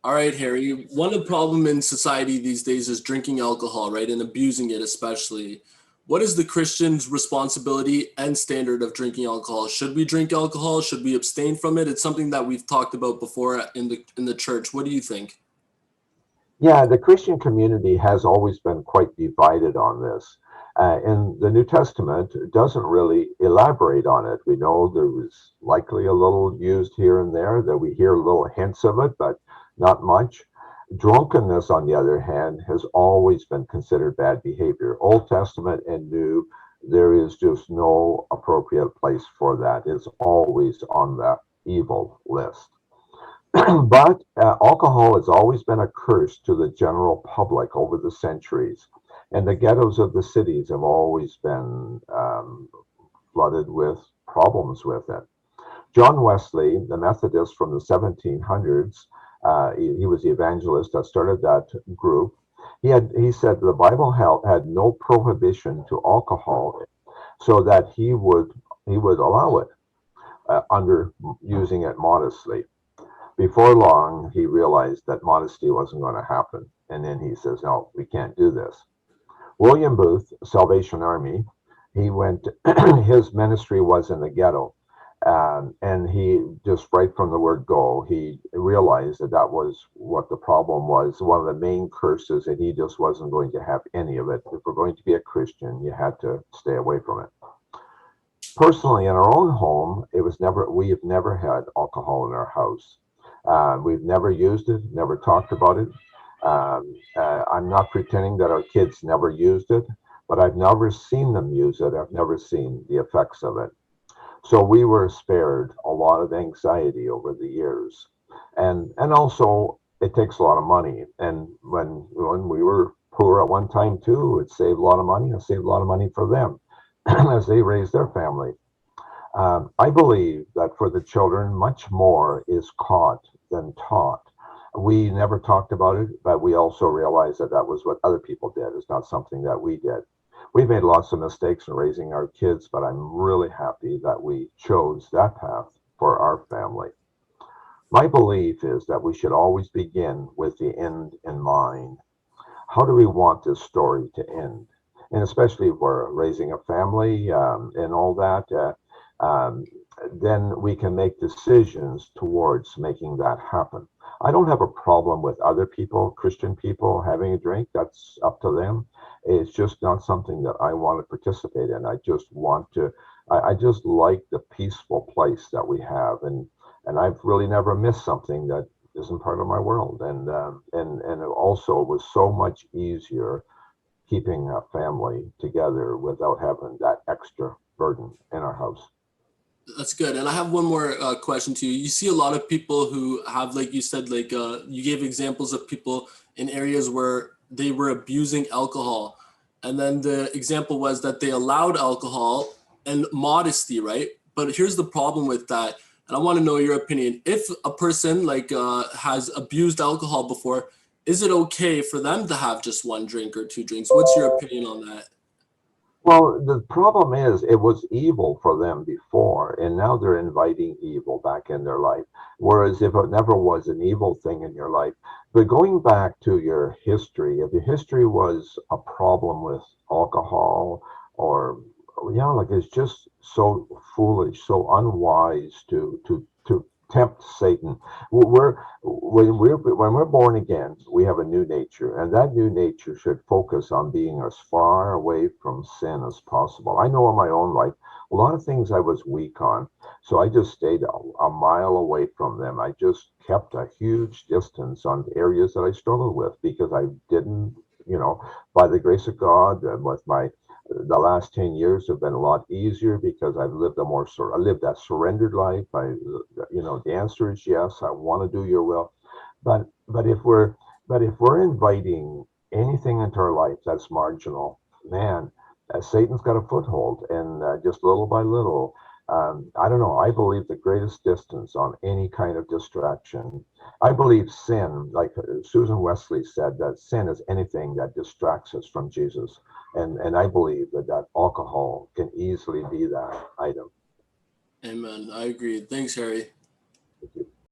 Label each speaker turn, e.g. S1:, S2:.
S1: All right, Harry. One of the problem in society these days is drinking alcohol, right, and abusing it especially. What is the Christian's responsibility and standard of drinking alcohol? Should we drink alcohol? Should we abstain from it? It's something that we've talked about before in the church. What do you think?
S2: Yeah, the Christian community has always been quite divided on this. And the New Testament doesn't really elaborate on it. We know there was likely a little used here and there, that we hear little hints of it, but not much. Drunkenness, on the other hand, has always been considered bad behavior. Old Testament and New, there is just no appropriate place for that. It's always on the evil list. But alcohol has always been a curse to the general public over the centuries, and the ghettos of the cities have always been flooded with problems with it. John Wesley, the Methodist from the 1700s, he was the evangelist that started that group. He said the Bible had no prohibition to alcohol, so that he would allow it under using it modestly. Before long, he realized that modesty wasn't going to happen. And then he says, no, we can't do this. William Booth, Salvation Army, he went, his ministry was in the ghetto. And he just right from the word go, he realized that that was what the problem was. One of the main curses, and he just wasn't going to have any of it. If we're going to be a Christian, you had to stay away from it. Personally, in our own home, we have never had alcohol in our house. We've never used it, never talked about it. I'm not pretending that our kids never used it, but I've never seen them use it. I've never seen the effects of it. So we were spared a lot of anxiety over the years. And also it takes a lot of money. And when we were poor at one time too, it saved a lot of money. It saved a lot of money for them as they raised their family. I believe that for the children, much more is caught than taught. We never talked about it, but we also realized that that was what other people did. It's not something that we did. We've made lots of mistakes in raising our kids, but I'm really happy that we chose that path for our family. My belief is that we should always begin with the end in mind. How do we want this story to end? And especially if we're raising a family and all that, um, then we can make decisions towards making that happen. I don't have a problem with other people, Christian people, having a drink. That's up to them. It's just not something that I want to participate in. I just want to. I just like the peaceful place that we have, and I've really never missed something that isn't part of my world. And it also was so much easier keeping a family together without having that extra burden in our house.
S1: That's good. And I have one more question to you. You see a lot of people who have, like you said, you gave examples of people in areas where they were abusing alcohol. And then the example was that they allowed alcohol and modesty, right? But here's the problem with that. And I want to know your opinion. If a person has abused alcohol before, is it okay for them to have just one drink or two drinks? What's your opinion on that?
S2: Well, the problem is it was evil for them before, and now they're inviting evil back in their life. Whereas if it never was an evil thing in your life, but going back to your history, if your history was a problem with alcohol or like it's just so foolish, so unwise to tempt Satan. When we're born again, we have a new nature, and that new nature should focus on being as far away from sin as possible. I know in my own life, a lot of things I was weak on, so I just stayed a mile away from them. I just kept a huge distance on areas that I struggled with because I didn't, by the grace of God, with my the last 10 years have been a lot easier because I've lived I lived that surrendered life. The answer is yes. I want to do your will. But if we're inviting anything into our life that's marginal, man, Satan's got a foothold, and just little by little, I don't know. I believe the greatest distance on any kind of distraction. I believe sin, like Susan Wesley said, that sin is anything that distracts us from Jesus, and I believe that alcohol can easily be that item.
S1: Amen. I agree. Thanks, Harry.